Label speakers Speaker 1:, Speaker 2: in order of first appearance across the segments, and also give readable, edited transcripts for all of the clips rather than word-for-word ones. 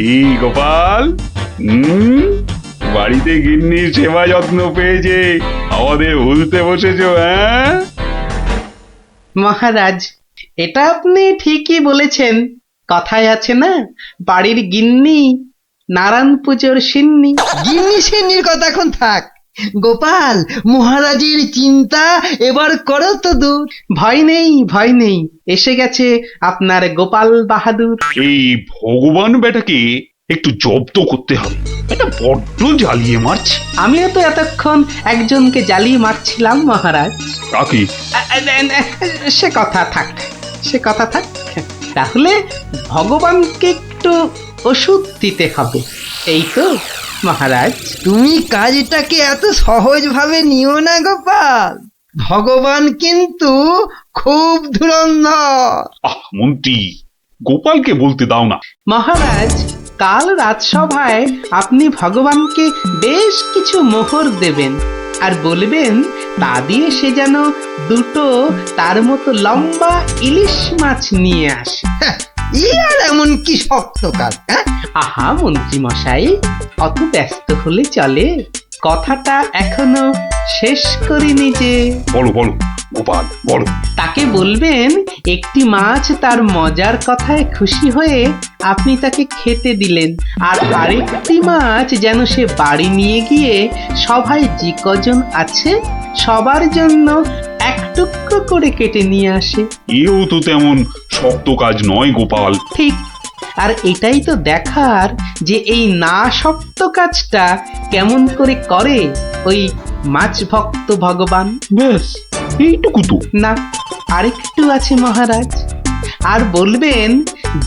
Speaker 1: এই গোপাল, হুম, বাড়িতে গিন্নির সেবা যত্ন পেয়েছে, আমাদের ভুলতে বসেছো? হ্যাঁ
Speaker 2: মহারাজ, এটা আপনি ঠিকই বলেছেন। কথায় আছে না, বাড়ির গিন্নি নারায়ণ পুজোর সিন্নি।
Speaker 3: গিন্নি সেন্নির কথা এখন থাক। গোপাল, মহারাজের চিন্তা এবার করো তো দূর।
Speaker 2: ভয় নেই, ভয় নেই, এসে গেছে আপনার গোপাল বাহাদুর।
Speaker 1: এই ভগবান বেটাকে একটু জব্দ করতে হবে, এটা বড্ড জ্বালিয়ে মারছে।
Speaker 2: আমিও তো এতক্ষণ একজনকে জ্বালিয়ে মারছিলাম মহারাজ।
Speaker 1: কাকে?
Speaker 2: সে কথা থাক, সে কথা থাক। তাহলে ভগবানকে একটু ওষুধ দিতে হবে, এই তো মহারাজ।
Speaker 3: তুমি কাজটাকে এত সহজভাবে নিও না গোপাল, ভগবান কিন্তু খুব ধুরন্ধর।
Speaker 1: মন্ত্রী, গোপালকে বলতে দাও না।
Speaker 2: মহারাজ, কাল রাজসভায় আপনি ভগবানকে বেশ কিছু মোহর দেবেন আর বলবেন তা দিয়ে সে যেন দুটো তার মতো লম্বা ইলিশ মাছ নিয়ে আসে।
Speaker 3: ই আর এমন কি শক্ত কাজ?
Speaker 2: আহা মন্ত্রী মশাই, অত ব্যস্ত হলে চলে? কথাটা এখনো শেষ করিনি যে।
Speaker 1: বলো বলো গোপাল, বলো।
Speaker 2: তাকে বলবেন একটি মাছ তার মজার কথায় খুশি হয়ে আপনি তাকে খেতে দিলেন, আর আরেকটি মাছ যেন সে বাড়ি নিয়ে গিয়ে সবাই যে কজন আছে সবার জন্য এক টুকরো করে কেটে নিয়ে আসে।
Speaker 1: এও তো তেমন শক্ত কাজ নয় গোপাল।
Speaker 2: ঠিক, আর এটাই তো দেখার যে এই না শক্ত কাজটা কেমন করে করে ওই মাছ ভক্ত ভগবান।
Speaker 1: ব্যাস এইটুকু তো?
Speaker 2: না, আরেকটু আছে মহারাজ। আর বলবেন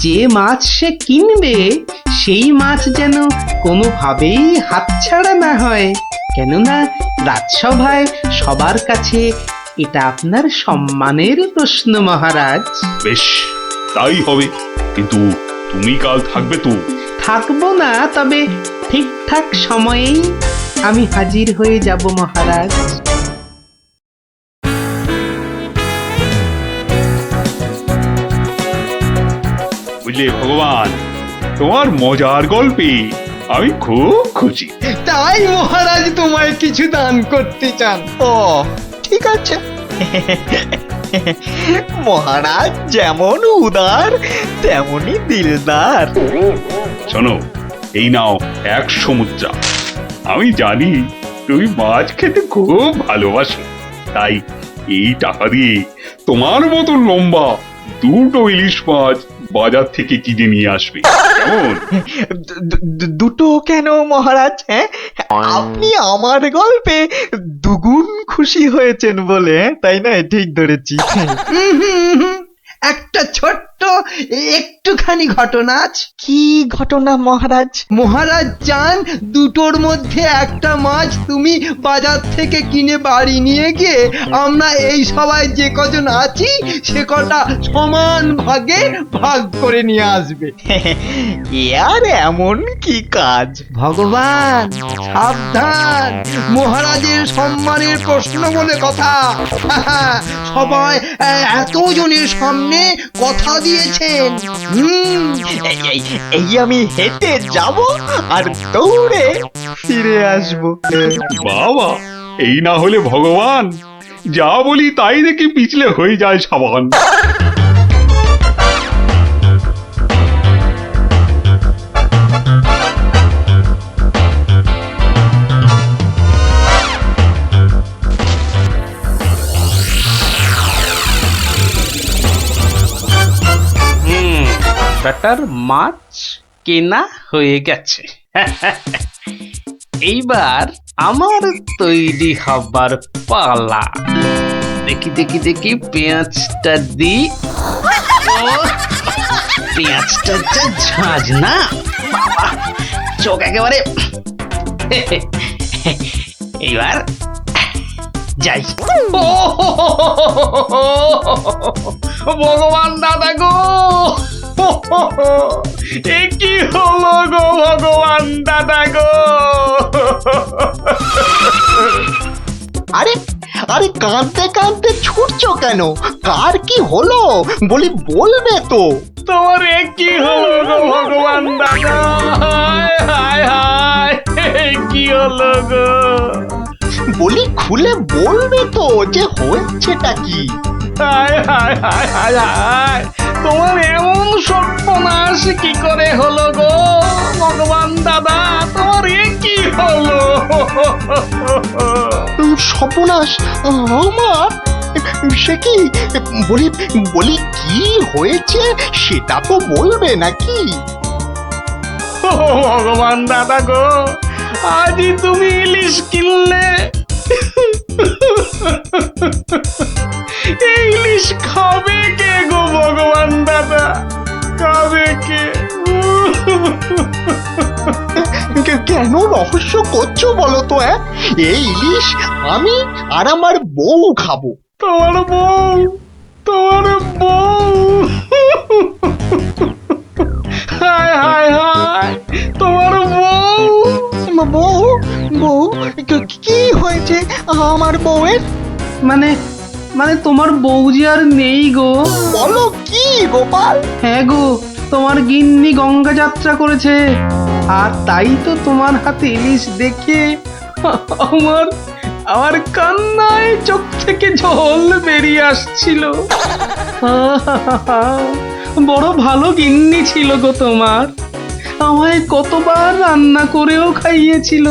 Speaker 2: যে মাছ সে কিনবে সেই মাছ যেন কোনোভাবেই হাতছাড়া না হয়, কেননা রাজসভায় সবার কাছে এটা আপনার সম্মানের প্রশ্ন মহারাজ।
Speaker 1: বেশ, তাই হবে, কিন্তু তুমি কাল থাকবে তো?
Speaker 2: থাকবো না, তবে ঠিকঠাক সময়েই আমি হাজির হয়ে যাব মহারাজ।
Speaker 1: বুঝলে ভগবান, তোমার মজার গল্পে আমি খুব খুশি।
Speaker 3: তাই মহারাজ তোমায় কিছু দান করতে চান? ও ঠিক আছে।
Speaker 4: মহারাজ যেমন উদার তেমনি দিলদার।
Speaker 1: শোনো, এই নাও 100 মুদ্রা। আমি জানি তুমি মাছ খেতে খুব ভালোবাসো, তাই এই টাকা দিয়ে তোমার মতো লম্বা দুটো ইলিশ মাছ বাজার থেকে কিনে নিয়ে আসবে, কেমন?
Speaker 4: দুটো কেন মহারাজ? হ্যাঁ, আপনি আমার গল্পে দুগুণ খুশি হয়েছেন বলে, তাই না? ঠিক ধরেছি।
Speaker 3: একটা ছোট্ট একটুখানি ঘটনা আছে।
Speaker 4: কি ঘটনা মহারাজ?
Speaker 3: মহারাজ চান দুটোর মধ্যে একটা মাছ তুমি বাজার থেকে কিনে বাড়ি নিয়ে গিয়ে আমরা এই সবাই যে কজন আছি সে কটা সমান ভাগে ভাগ করে নিয়ে আসবে।
Speaker 4: এ আর এমন কি কাজ?
Speaker 3: ভগবান সাবধান, মহারাজের সম্মানের প্রশ্ন বলে কথা। সবাই এতজনের সামনে কথা দিয়েছেন।
Speaker 4: এই আমি হেঁটে যাব আর দৌড়ে ফিরে আসবো।
Speaker 1: বাবা, এই না হলে ভগবান, যা বলি তাই দেখি পিছলে হয়ে যায় সাবান।
Speaker 2: ব্যাটার মাছ কেনা হয়ে গেছে। এইবার আমার তৈরি হবার পালা। দেখি দেখি দেখি, পেঁয়াজটা দি। পেঁয়াজটা যা ঝাঁজ না, বাবা, চোখ একেবারে। এইবার যাই। ভগবান দাদা গো, এ কি হলো গো ভগবান দাদা গো!
Speaker 4: আরে আরে, কাঁদতে কাঁদতে ছুটছো কেন? কার কি হলো বলবে তো?
Speaker 2: তোমার এ কি হলো গো ভগবান দাদা?
Speaker 4: বলি খুলে বলবে তো যে হয়েছেটা কি?
Speaker 2: হায় হায় হায় হায় হায়, তোমার এমন সর্বনাশ কি করে হলো গো ভগবান দাদা, তোমার এ কি হলো?
Speaker 4: সর্বনাশ আমার? সে কি? বলি বলি কি হয়েছে সেটা তো বলবে নাকি?
Speaker 2: ও ভগবান দাদা গো, আজই তুমি ইলিশ কিনলে, এই ইলিশ খাবে কে গো ভগবান দাদা, খাবে কে?
Speaker 4: কেন রহস্য করছো বলো তো? এই ইলিশ আমি আর আমার বউ খাবো।
Speaker 2: তোমার বউ, তোমার বউ, হায় হায় হায়, তোমার বউ।
Speaker 4: বউ? বউ? কি হয়েছে আমার বউয়ের?
Speaker 2: মানে মানে তোমার বউ যে আর নেই গো।
Speaker 4: বলো কি গোপাল?
Speaker 2: হ্যাঁ গো, তোমার গিন্নি গঙ্গা যাত্রা করেছে, আর তাই তো তোমার হাতে ইলিশ দেখে আমার আমার কান্নায় চোখ থেকে জল বেরিয়ে আসছিল। বড় ভালো গিন্নি ছিল গো তোমার, আমায় কতবার রান্না করেও খাইয়েছিল।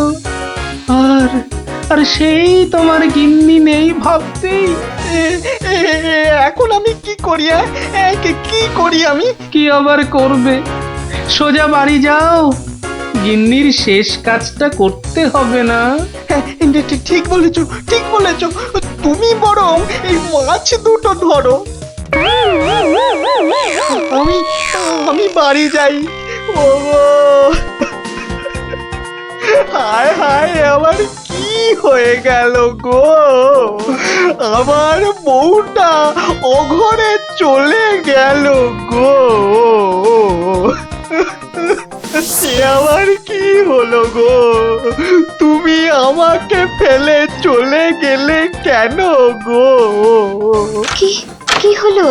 Speaker 2: আর আর সেই তোমার গিন্নি নেই ভাবতেই
Speaker 4: এখন আমি কি করি? কি করি আমি?
Speaker 2: কি আবার করবে, সোজা বাড়ি যাও, গিন্নির শেষ কাজটা করতে হবে না?
Speaker 4: ঠিক বলেছো, ঠিক বলেছো। তুমি বরং এই মাছ দুটো ধরো, আমি আমি বাড়ি যাই। ওগো হায় হায়, আমার কি হয়ে গেল গো? আমার বউটা অঘরে চলে গেল গো। সে আবার কি হলো গো? তুমি আমাকে ফেলে চলে গেলে কেন গো?
Speaker 5: কি কি হলো?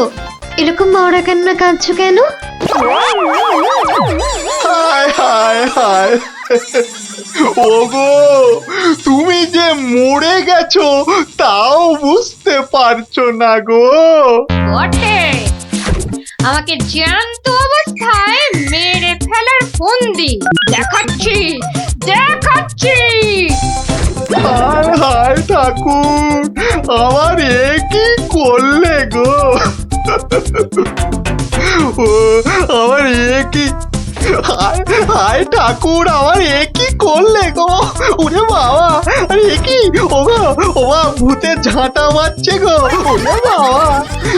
Speaker 5: এরকম মরা কান্না কাঁদছো কেন?
Speaker 4: হায় হায় হায়, ওগো তুমি যে মরে গেছো তাও বুঝতে পারছো না গো?
Speaker 6: বটে, আমাকে জ্যান্ত অবস্থায় মেরে ফেলার ফন্দি দেখাচ্ছি দেখাচ্ছি।
Speaker 4: হায় হায় ঠাকুর, আমার এ কি করলে গো? ও আমার এ কি, হায় হায় ঠাকুর, আমার এ কি করলে গো? ওরে বাবা, আরে এ কি? ও গো, ও বাবা, ভূতে ঝাঁটা মারছে গো। ওরে বাবা,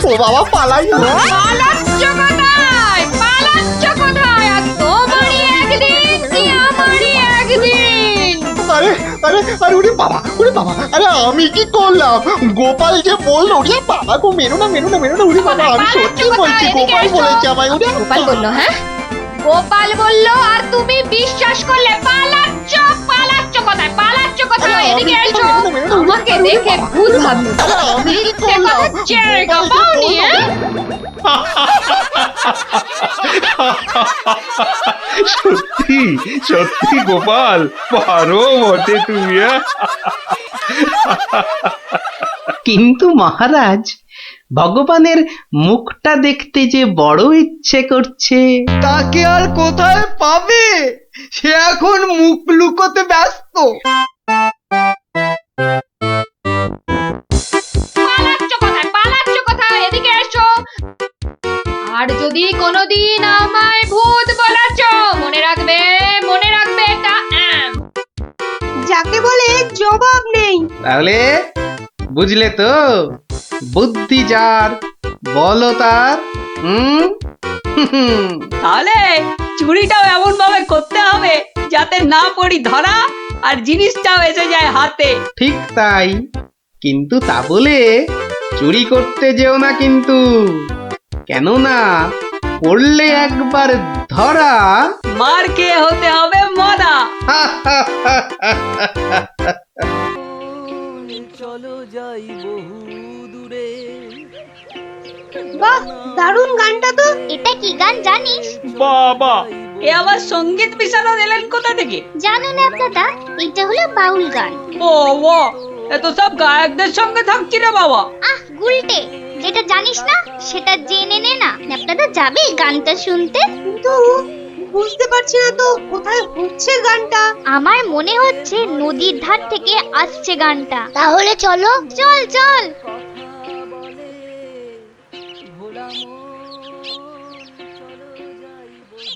Speaker 4: ও বাবা পালাই গো।
Speaker 6: পালাচ্ছ কোথায়? পালাচ্ছ কোথায়? আর তোমারই একদিন কি আমারই একদিন।
Speaker 4: আরে আরে আরে, ওরে বাবা, ওরে বাবা, আরে আমি কি করলাম? গোপাল যে বললো, ওরে বাবা গো, মেরো না মেরো না মেরো না, ওরে বাবা, আমি সত্যি বলছি, গোপাল বলেছে আমায়। ওরে
Speaker 6: গোপাল বললো? হ্যাঁ, গোপাল বললো আর তুমি বিশ্বাস করলে? পালাচ্ছ, পালাচ্ছ কোথায়? পালাচ্ছ কোথায়? এদিকে এসো, আমাকে দেখে ভূত ভাবলো।
Speaker 4: আমি কি
Speaker 6: মিথ্যে কথা,
Speaker 4: করলাম?
Speaker 6: জায়গা পাওনি?
Speaker 1: সত্যি সত্যি গোপাল, পারো বটে তুমি।
Speaker 2: কিন্তু মহারাজ, ভগবানের মুখটা দেখতে যে বড় ইচ্ছে করছে।
Speaker 3: তাকে আর কোথায় পাবে? সে এখন মুখ লুকোতে ব্যস্ত।
Speaker 6: পালাচ্ছ কোথায়? পালাচ্ছ কোথায়? এদিকে এসো। আর যদি কোনোদিন আমায় ভূত বলেছ, মনে রাখবে, মনে রাখবে এটা
Speaker 5: যাকে বলে জবাব নেই।
Speaker 2: তাহলে বুঝলে তো, বুদ্ধি যার বলো তার। হুম,
Speaker 7: তাহলে চুরিটাও এমন ভাবে করতে হবে যাতে না পড়ি ধরা আর জিনিসটাও এসে যায় হাতে।
Speaker 2: ঠিক তাই, কিন্তু তা বলে চুরি করতে যেও না কিন্তু, কেননা পড়লে একবার ধরা।
Speaker 7: মার খেয়ে হতে হবে মরা।
Speaker 8: চলো যাই বহু দূরে।
Speaker 5: বাহ, দারুণ গানটা তো। এটা কি গান জানিস?
Speaker 7: বাবা, এ আবার সঙ্গীত পিছানো দিলেন কোথা থেকে?
Speaker 5: জানো না দাদা, এটা হলো বাউল গান।
Speaker 7: বাবা, এত সব গায়কদের সঙ্গে থাকছি রে বাবা।
Speaker 5: আহ গুলটে, যেটা জানিস না সেটা জেনে নে না। আপনারা যাবে গানটা শুনতে? কিন্তু বুঝতে পারছি না তো কোথায় হচ্ছে গানটা। আমার মনে হচ্ছে নদীর ধার থেকে আসছে গানটা। তাহলে চলো, চল চল।
Speaker 8: ভোলা মন চলো যাই বহু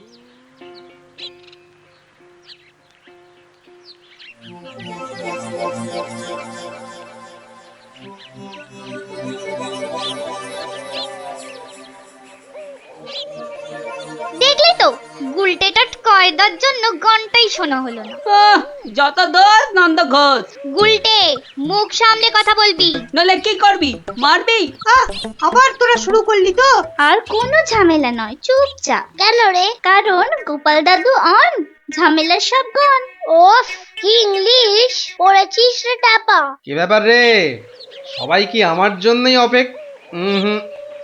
Speaker 5: দেখলি তো, গুলটেটার কয়দার জন্য গানটাই শোনা হলো না।
Speaker 7: যত দোষ নন্দ ঘোষ।
Speaker 5: গুলটে, মুখ সামলে কথা বলবি।
Speaker 7: নলে কি করবি, মারবি?
Speaker 5: আবার তোরা শুরু করলি তো? আর কোনো ঝামেলা নয়, চুপচাপ। কেন রে? কারণ গোপাল দাদু অন ঝামেলার সব গান। ওফ, কি ইংলিশ পড়েছিস রে টাপা।
Speaker 2: কি ব্যাপার রে, সবাই কি আমার জন্যই হুম,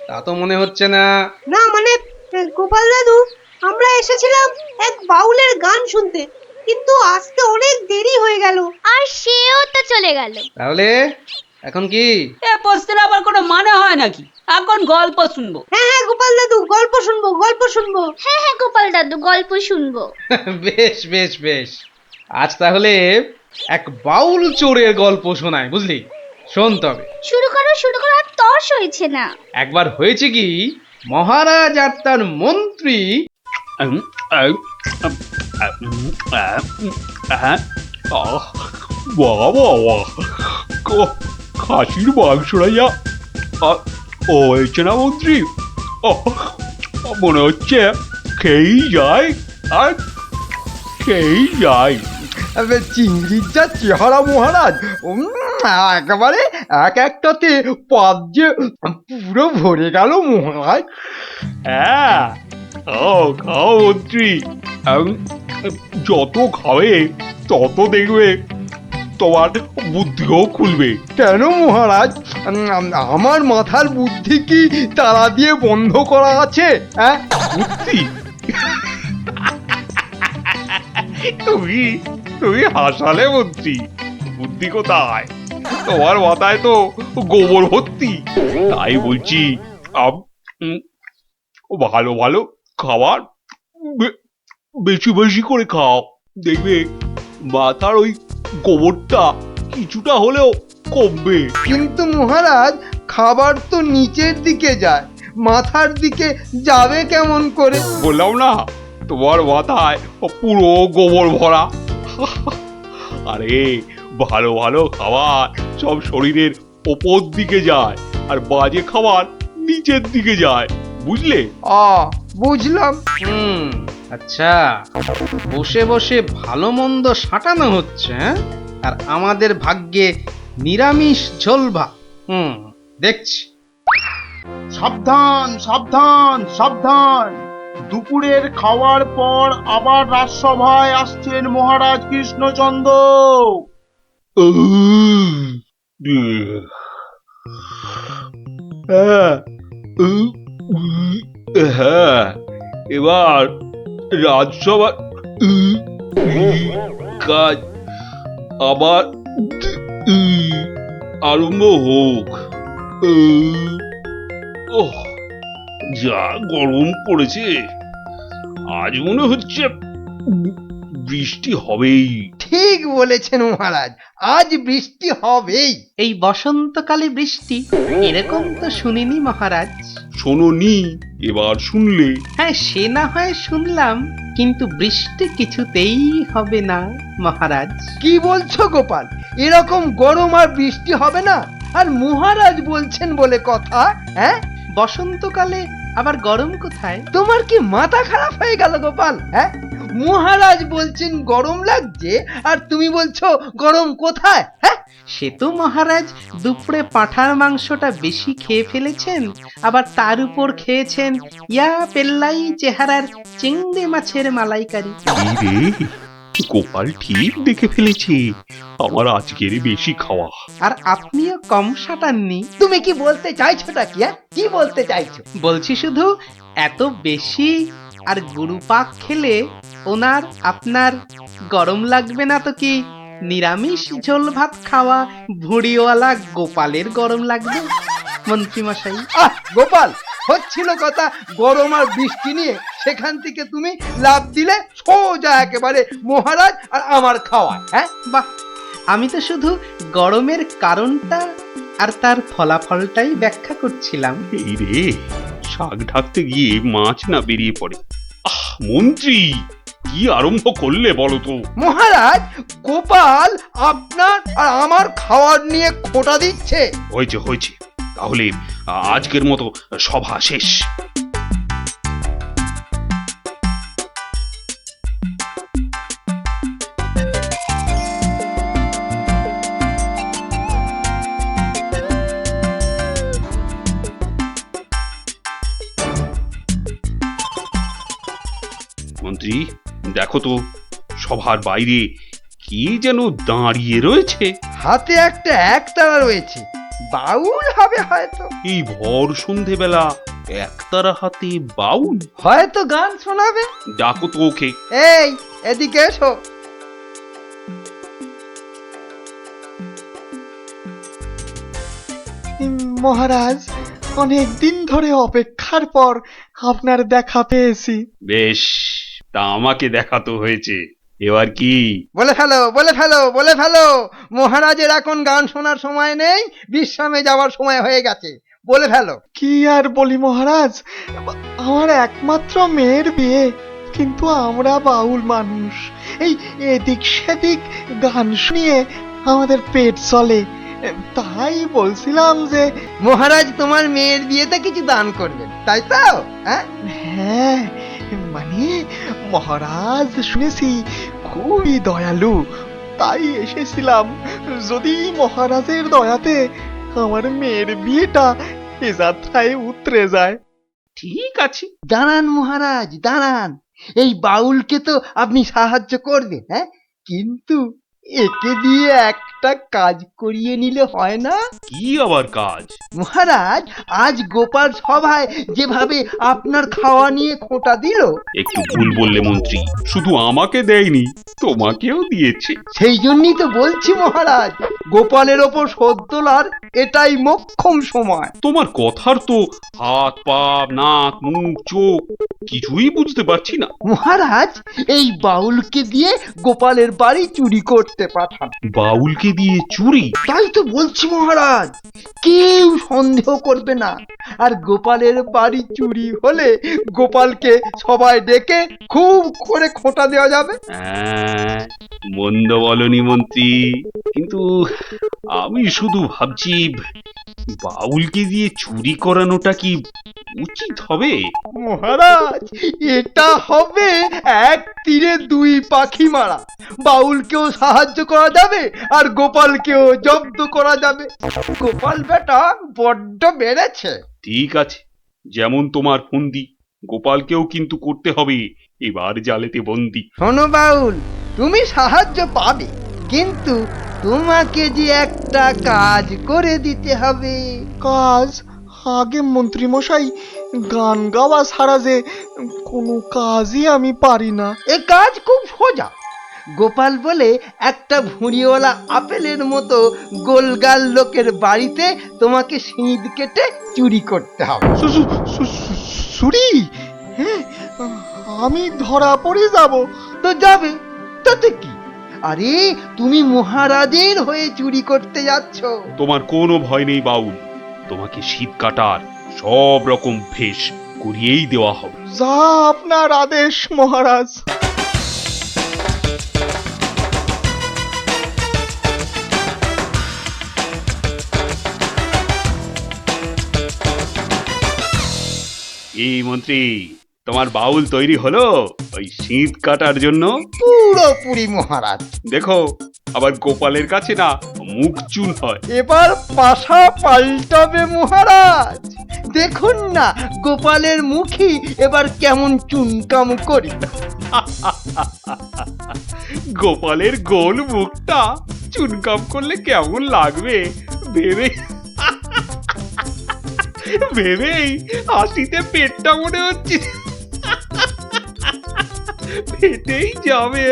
Speaker 2: তা তো মনে হচ্ছে না।
Speaker 9: না মানে গোপাল দাদু, আমরা এসেছিলাম এক বাউলের গান শুনতে, কিন্তু আসতে অনেক দেরি হয়ে গেল।
Speaker 5: আর সেও তো চলে গেল।
Speaker 2: তাহলে এখন কি?
Speaker 7: এ প্রশ্নের আবার কোনো মানে হয় নাকি? এখন গল্প শুনবো।
Speaker 9: হ্যাঁ হ্যাঁ গোপাল দাদু, গল্প শুনবো গল্প শুনবো।
Speaker 5: হ্যাঁ হ্যাঁ গোপাল দাদু, গল্প শুনবো।
Speaker 2: বেশ বেশ বেশ, আজ তাহলে এক বাউল চোরের গল্প শোনায়, বুঝলি? শোন তবে।
Speaker 5: শুরু করো শুরু করো, আর তর্স হয়েছে না।
Speaker 2: একবার হয়েছে কি, মহারাজ আর তার মন্ত্রী
Speaker 1: খাসির মাংসটা যা ও হয়েছে না মন্ত্রী, মনে হচ্ছে খেয়েই যায় আর খেয়েই যায়।
Speaker 3: চিংড়ির যা চেহারা মহারাজ, একেবারে এক একটাতে পাত যে পুরো ভরে গেল মহারাজ।
Speaker 1: হ্যাঁ, খাও খাও মন্ত্রী, যত খাবে তত দেখবে তোমার বুদ্ধিও খুলবে।
Speaker 3: কেন মহারাজ, আমার মাথার বুদ্ধি কি তালা দিয়ে বন্ধ করা আছে? হ্যাঁ,
Speaker 1: বুদ্ধি? তুমি তুমি হাসালে মন্ত্রী, বুদ্ধি কোথায়? তোমার মাথায় তো গোবর ভর্তি। তাই বলছি, ভালো ভালো খাবার বেশি বেশি করে খাও, দেখবে মাথার ওই গোবরটা কিছুটা হলেও কমবে।
Speaker 3: কিন্তু মহারাজ, খাবার তো নিচের দিকে যায়, মাথার দিকে যাবে কেমন করে?
Speaker 1: বললাম না, তোমার মাথায় পুরো গোবর ভরা। আরে ভালো ভালো খাবার সব শরীরের ওপর দিকে যায়, আর বাজে খাবার নিচের দিকে যায়, বুঝলে?
Speaker 3: বুঝলাম।
Speaker 2: আচ্ছা, বসে বসে ভালো মন্দ সাঁটানো হচ্ছে, হ্যাঁ? আর আমাদের ভাগ্যে নিরামিষ ঝোল ভাত। দেখছি।
Speaker 4: সাবধান সাবধান সাবধান, দুপুরের খাওয়ার পর আবার রাজসভায় আসছেন মহারাজ কৃষ্ণচন্দ্র।
Speaker 1: হ্যাঁ, এবার রাজসভা কাজ আবার আরম্ভ হোক। যা গরম পড়েছে, আজ মনে হচ্ছে বৃষ্টি হবেই।
Speaker 3: ঠিক বলেছেন মহারাজ, আজ বৃষ্টি হবেই।
Speaker 2: এই বসন্তকালে বৃষ্টি, এরকম তো শুনিনি মহারাজ।
Speaker 1: শোনোনি, এবার শুনলে।
Speaker 2: হ্যাঁ, সে না হয় শুনলাম, কিন্তু বৃষ্টি কিছুতেই হবে না মহারাজ।
Speaker 3: কি বলছো গোপাল, এরকম গরম আর বৃষ্টি হবে না? আর মহারাজ বলছেন বলে কথা। হ্যাঁ,
Speaker 2: বসন্তকালে আবার গরম কোথায়?
Speaker 3: তোমার কি মাথা খারাপ হয়ে গেল গোপাল? হ্যাঁ, মহারাজ বলছেন গরম লাগছে, আর তুমি বলছো গরম কোথায়? হ্যাঁ,
Speaker 2: সে তো মহারাজ দুপুরে পাঁঠার মাংসটা বেশি খেয়ে ফেলেছেন, আবার তার উপর খেয়েছেন ইয়া পেল্লাই চেহারার চিংড়ি মাছের মালাইকারি।
Speaker 1: রে, গোপাল ঠিক দেখে ফেলেছে আমার আজকের বেশি খাওয়া।
Speaker 2: আর আপনিও কম সাটাননি।
Speaker 3: তুমি কি বলতে চাইছোটা কি? কি বলতে চাইছো?
Speaker 2: বলছি শুধু এত বেশি আর গুরু পাক খেলে ওনার আপনার গরম লাগবে না তো কি নিরামিষ ঝোল ভাত খাওয়া ভুড়িওয়ালা গোপালের গরম লাগবে মন্ত্রী মশাই?
Speaker 3: গোপাল, হচ্ছিল কথা গরম আর বৃষ্টি নিয়ে, সেখান থেকে তুমি লাভ দিলে সোজা একেবারে মহারাজ আর আমার খাওয়া। হ্যাঁ,
Speaker 2: বাহ, আমি তো শুধু গরমের কারণটা আর তার ফলাফলটাই ব্যাখ্যা করছিলাম।
Speaker 1: এই রে, শাক ঢাকতে গিয়ে মাছ না বেরিয়ে পড়ে। মন্ত্রী, কি আরম্ভ করলে বলো তো?
Speaker 3: মহারাজ, গোপাল আপনার আর আমার খাওয়ার নিয়ে খোঁটা দিচ্ছে।
Speaker 1: হয়েছে হয়েছে, তাহলে আজকের মতো সভা শেষ। মন্ত্রী, দেখো তো সভার বাইরে কি যেন দাঁড়িয়ে রয়েছে।
Speaker 3: হাতে একটা একতারা রয়েছে, বাউল হবে হয়তো।
Speaker 1: এই ভর সন্ধেবেলা একতারা হাতে বাউল?
Speaker 3: হয়তো গান শোনাবে।
Speaker 1: ডাকো তো ওকে।
Speaker 3: এই, এদিকে এসো।
Speaker 4: মহারাজ, অনেক দিন ধরে অপেক্ষার পর আপনার দেখা পেয়েছি।
Speaker 1: বেশ, তা আমাকে দেখাতো হয়েছে, এবার কি?
Speaker 3: বলে ফেলো, বলে ফেলো, বলে ফেলো। মহারাজের এখন গান শোনার সময় নেই, বিশ্রামে যাওয়ার সময় হয়ে গেছে। বলে ফেলো।
Speaker 4: কি আর বলি মহারাজ, আমার একমাত্র মেয়ের বিয়ে, কিন্তু আমরা বাউল মানুষ, এই এদিক সেদিক গান শুনিয়ে আমাদের পেট চলে। তাই বলছিলাম যে
Speaker 3: মহারাজ তোমার মেয়ের বিয়েতে কিছু দান করবেন, তাই তো? হ্যাঁ,
Speaker 4: হ্যাঁ, মানে মহারাজ শুনেছি খুবই দয়ালু, তাই এসেছিলাম। যদি মহারাজের দয়াতে আমার মেয়ের বিয়েটা এ যাত্রায় উতরে যায়।
Speaker 1: ঠিক আছে।
Speaker 3: দাঁড়ান মহারাজ, দাঁড়ান। এই বাউলকে তো আপনি সাহায্য করবেন, হ্যাঁ, কিন্তু একে দিয়ে একটা কাজ করিয়ে নিলে হয় না?
Speaker 1: কি আবার কাজ?
Speaker 3: মহারাজ, আজ গোপাল সভায় যেভাবে আপনার খাওয়া নিয়ে খোঁটা দিল,
Speaker 1: একটু ভুল বললে মন্ত্রী, শুধু আমাকে দেয়নি, তোমাকেও দিয়েছে।
Speaker 3: সেই জন্যই তো বলছি মহারাজ, গোপালের ওপর শোধ তোলার এটাই মোক্ষম সময়।
Speaker 1: তোমার কথার তো হাত পা নাক মুখ চোখ কিছুই বুঝতে পারছি না।
Speaker 3: মহারাজ, এই বাউলকে দিয়ে গোপালের বাড়ি চুরি করতে পাঠান।
Speaker 1: বাউলকে দিয়ে চুরি?
Speaker 3: তাই তো বলছি মহারাজ, কেউ সন্দেহ করবে না। আর গোপালের বাড়ি চুরি হলে গোপালকে সবাই ডেকে খুব করে খোঁটা দেওয়া যাবে।
Speaker 1: মন্দ বলনি মন্ত্রী, কিন্তু আমি শুধু ভাবছি বাউলকে দিয়ে চুরি করানোটা কি উচিত হবে?
Speaker 3: মহারাজ, এটা হবে এক তীরে দুই পাখি মারা। বাউলকেও সাহায্য করা যাবে আর গোপালকেও জব্দ করা যাবে। গোপাল বেটা বড্ড বেড়েছে।
Speaker 1: ঠিক আছে, যেমন তোমার ফন্দি, গোপালকেও কিন্তু করতে হবে এবার জালেতে বন্দি।
Speaker 3: শোনো বাউল, তুমি সাহায্য পাবে, কিন্তু তোমাকে যে একটা কাজ করে দিতে হবে।
Speaker 4: কাজ? আগে মন্ত্রী মশাই, গান গাওয়া ছাড়া যে কোনো কাজই আমি পারি না।
Speaker 3: এ কাজ খুব সোজা। গোপাল বলে একটা ভুঁড়িওয়ালা আপেলের মতো গোলগাল লোকের বাড়িতে তোমাকে সিঁধ কেটে চুরি করতে হবে।
Speaker 4: চুরি? হ্যাঁ, আমি ধরা পড়ে যাব।
Speaker 3: তো যাবে, তাতে কি? আরে, তুমি মহারাজের হয়ে চুরি করতে যাচ্ছ।
Speaker 1: তোমার কোনো ভয় নেই বাউল, তোমাকে শীত কাটার সব রকম ভেষ করিয়েই দেওয়া হবে।
Speaker 4: যা আপনার আদেশ মহারাজ।
Speaker 1: এই মন্ত্রী, তোমার বাউল তৈরি হলো ওই শীত কাটার জন্য?
Speaker 3: পুরোপুরি মহারাজ।
Speaker 1: দেখো, আবার গোপালের কাছে না মুখ চুন হয়।
Speaker 3: এবার পাশা পাল্টাবে মহারাজ। দেখুন না গোপালের মুখই এবার কেমন চুনকাম করি।
Speaker 1: গোপালের গোল মুখটা চুনকাম করলে কেমন লাগবে ভেবে ভেবেই হাসিতে পেটটা মনে হচ্ছে ফেটেই যাবে।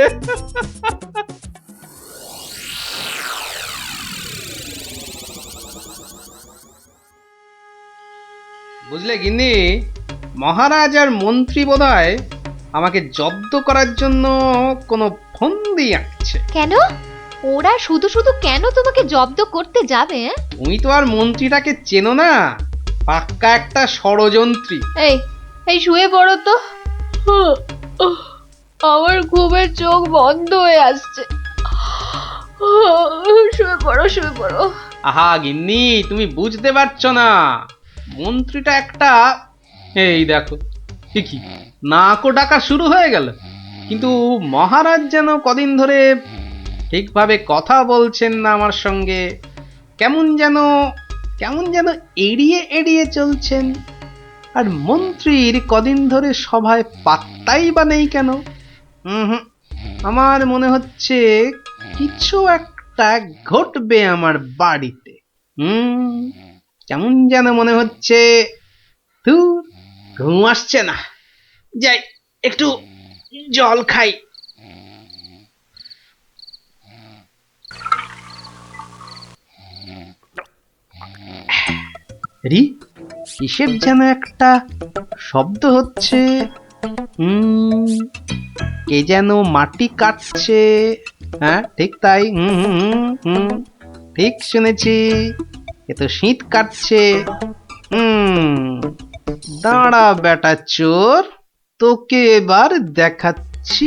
Speaker 2: বুঝলে গিন্নি, মহারাজ আর মন্ত্রী বোধহয় আমাকে জব্দ করার জন্য কোনো ফন্দি আঁকছে।
Speaker 6: কেন? ওরা শুধু শুধু কেন তোমাকে জব্দ করতে যাবে?
Speaker 2: তুমি তো আর মন্ত্রীটাকে চেনো না, পাক্কা একটা ষড়যন্ত্রী।
Speaker 6: এই এই শুয়ে পড়ো তো। আমার ঘুমের চোখ বন্ধ হয়ে আসছে। শুয়ে পড়ো, শুয়ে পড়ো।
Speaker 2: আহা গিন্নি, তুমি বুঝতে পারছো না, মন্ত্রীটা একটা, এই দেখো ঠিকই নাকও ডাকা শুরু হয়ে গেল। কিন্তু মহারাজ যেন কদিন ধরে ঠিকভাবে কথা বলছেন না আমার সঙ্গে, কেমন যেন এড়িয়ে এড়িয়ে চলছেন। আর মন্ত্রীর কদিন ধরে সভায় পাত্তাই বা নেই কেন? আমার মনে হচ্ছে কিছু একটা ঘটবে আমার বাড়িতে। কেমন যেন মনে হচ্ছে। ঘুম আসছে না, যাই একটু জল খাই। কিসের যেন একটা শব্দ হচ্ছে। কে যেন মাটি কাটছে। হ্যাঁ ঠিক তাই, ঠিক শুনেছি, এ তো শীত কাটছে। দাঁড়া বেটা চোর, তোকে এবার দেখাচ্ছি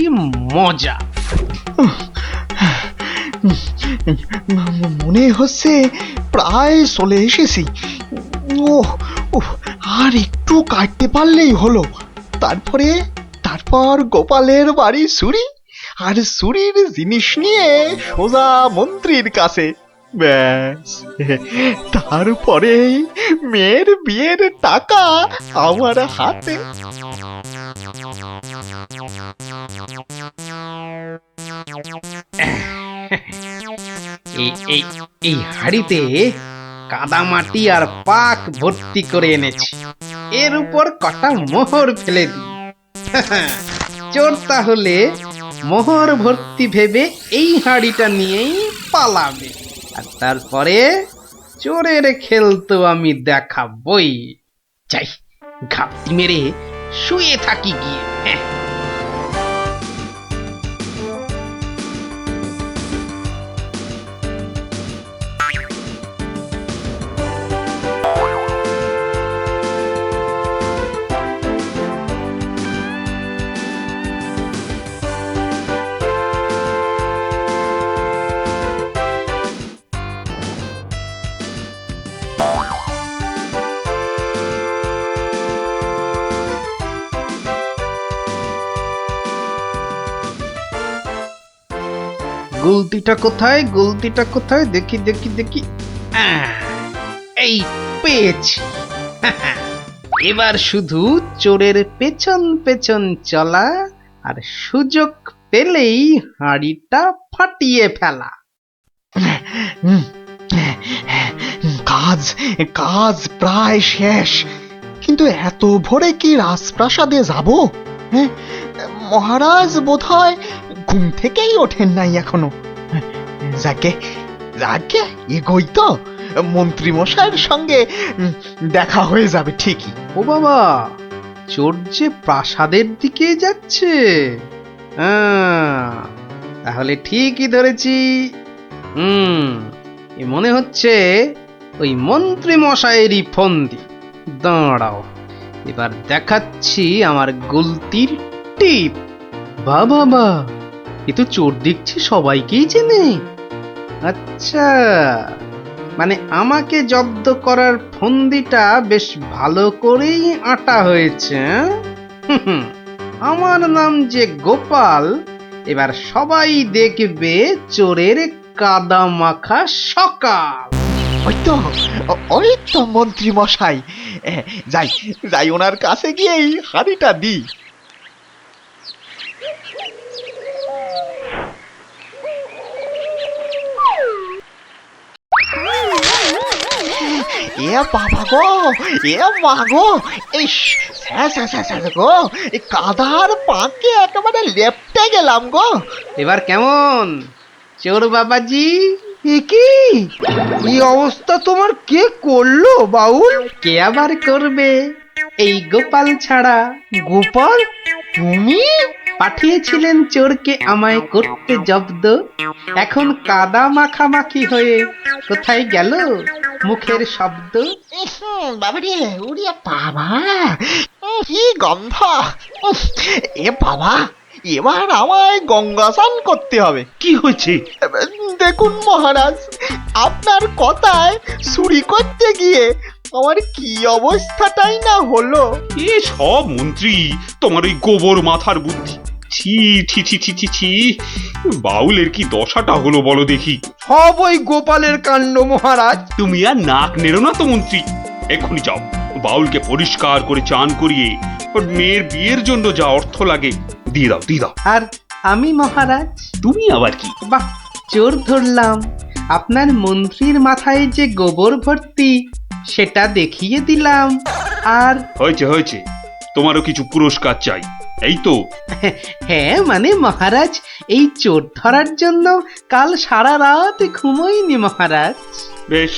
Speaker 2: মজা।
Speaker 4: মনে হচ্ছে প্রায় চলে এসেছি। আর একটু কাটতে পারলেই হলো। তারপর গোপালের বাড়ি চুরি, আর চুরির জিনিস নিয়ে সোজা মন্ত্রীর কাছে। ব্যাস, তারপরে মেয়ের বিয়ের টাকা আমার হাতে।
Speaker 2: এই হাড়িতে কাদা মাটি আর পাক ভর্তি করে এনেছি, এর উপর কটা মোহর ফেলে দিই। চোর তাহলে মোহর ভর্তি ভেবে এই হাড়িটা নিয়েই পালাবে, আর তারপরে চোরের খেল তো আমি দেখাবই। চাই ঘাপটি মেরে শুয়ে থাকি গিয়ে। গুলতিটা কোথায়? দেখি। এই পেয়েছি। এবার শুধু চোরের পেছন পেছন চলা, আর সুযোগ পেলেই হাড়িটা ফাটিয়ে ফেলা।
Speaker 4: কাজ প্রায় শেষ। কিন্তু এত ভোরে কি রাজপ্রাসাদে যাব? হ্যাঁ, মহারাজ বোধহয় ঘুম থেকেই ওঠেন নাই এখনো। যাকে এগোই তো, মন্ত্রী মশাইয়ের সঙ্গে দেখা হয়ে যাবে ঠিকই।
Speaker 2: ও বাবা, চোর যে প্রাসাদের দিকে যাচ্ছে। তাহলে ঠিকই ধরেছি। এ মনে হচ্ছে ওই মন্ত্রী মশাইয়েরই ফন্দি। দাঁড়াও, এবার দেখাচ্ছি আমার গুলতির টিপ। বাবা, এ তো চোর দেখছি সবাইকেই চেনে। আচ্ছা, মানে আমাকে জব্দ করার ফন্দিটা বেশ ভালো করেই আঁটা হয়েছে। আমার নাম যে গোপাল, এবার সবাই দেখবে চোরের কাদা মাখা সকাল।
Speaker 4: ওই তো মন্ত্রী মশাই। যাই ওনার কাছে গিয়েই হাড়িটা দিই। এ বাবা গো, এ মা গো, এই গো, এই কাদার পাকে একেবারে লেপটে গেলাম গো।
Speaker 2: এবার কেমন চোর বাবাজি?
Speaker 3: এ কি এই অবস্থা তোমার কে করলো বাউল?
Speaker 2: কে আবার করবে? এই গোপাল ছাড়া।
Speaker 3: গোপাল, তুমি?
Speaker 2: পাঠিয়েছিলেন চোরকে আমায় করতে জব্দ, এখন কাদা মাখামাখি হয়ে কোথায় গেল মুখের শব্দ?
Speaker 4: বাবারে, উড়িয়া বাবা, কি গন্ধ! এ বাবা, এবার আমায় গঙ্গা স্নান করতে হবে।
Speaker 1: কি হয়েছে?
Speaker 4: দেখুন মহারাজ, আপনার কথায় চুরি করতে গিয়ে আমার কি অবস্থাটাই না হলো।
Speaker 1: এ সব মন্ত্রী তোমার ওই গোবর মাথার বুদ্ধি। ছি ছি ছি ছি ছি ছি, বাউলের কি দশাটা হলো বলো দেখি।
Speaker 3: সব ওই গোপালের কাণ্ড মহারাজ।
Speaker 1: তুমি আর নাক নেড়ো না তো মন্ত্রী, এক্ষুনি যাও বাউলকে পরিষ্কার করে চান করিয়ে ওর মেয়ের বিয়ের জন্য যা অর্থ লাগে দিয়ে দাও, দিয়ে দাও।
Speaker 2: আর আমি মহারাজ?
Speaker 1: তুমি আবার কি?
Speaker 2: বাহ, চোর ধরলাম। আপনার মন্ত্রীর মাথায় যে গোবর ভর্তি সেটা দেখিয়ে দিলাম। আর
Speaker 1: হয়েছে হয়েছে, তোমারও কিছু পুরস্কার চাই, এই তো।
Speaker 2: হ্যাঁ মানে মহারাজ, এই চোর ধরার জন্য কাল সারা রাত ঘুমোইনি মহারাজ।
Speaker 1: বেশ,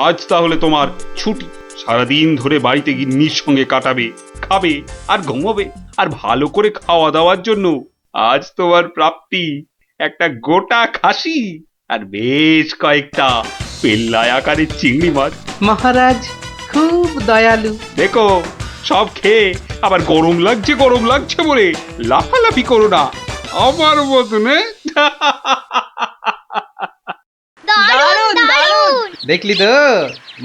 Speaker 1: আজ তাহলে তোমার ছুটি। সারাদিন ধরে বাড়িতে গিন্নির সঙ্গে কাটাবে, খাবে আর ঘুমোবে। আর ভালো করে খাওয়া দাওয়ার জন্য আজ তোমার প্রাপ্তি একটা গোটা খাসি আর বেশ কয়েকটা পেল্লায় আকারের চিংড়ি মাছ।
Speaker 2: মহারাজ খুব দয়ালু।
Speaker 1: দেখো, সব খেয়ে আবার গরম লাগছে বলে লাফালাফি করো না আমার মতনে।
Speaker 5: দারুণ দারুণ।
Speaker 2: দেখলি তো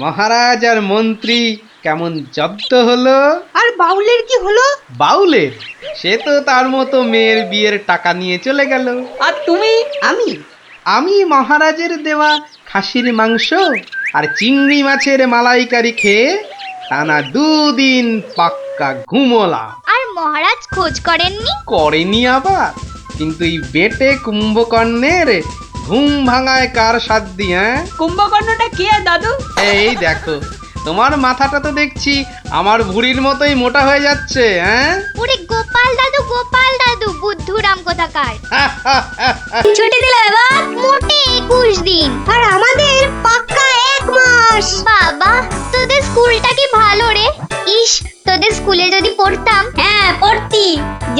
Speaker 2: মহারাজ আর মন্ত্রী কেমন জব্দ হলো।
Speaker 9: আর বাউলের কি হলো?
Speaker 2: বাউলের সে তো তার মতো মেয়ের বিয়ের টাকা নিয়ে চলে গেল।
Speaker 7: আর তুমি?
Speaker 2: আমি মহারাজের দেওয়া খাসির মাংস আর চিংড়ি মাছের মালাইকারি খেয়ে টানা 2 দিন পাক্কা ঘুমোলাম।
Speaker 5: আর মহারাজ খোঁজ করেননি?
Speaker 2: করেনি আবার, কিন্তু এই বেটে কুম্ভকর্ণের ঘুম ভাঙায় কার সাধ্যি? হ্যাঁ,
Speaker 7: কুম্ভকর্ণটা কে দাদু?
Speaker 2: এই দেখো, তোমার মাথাটা তো দেখছি আমার ভুঁড়ির মতোই মোটা হয়ে যাচ্ছে। হ্যাঁ,
Speaker 5: ওরে গোপাল দাদু বুদ্ধুরাম কোথাকার।
Speaker 9: ছুটি দিলে এবার?
Speaker 5: মোটে 21 দিন।
Speaker 9: আর আমাদের পাক্কা 1 মাস।
Speaker 5: বাবা, তোদের স্কুলটা কি ভালো রে। ইস, তোদের স্কুলে যদি পড়তাম।
Speaker 9: হ্যাঁ পড়তি,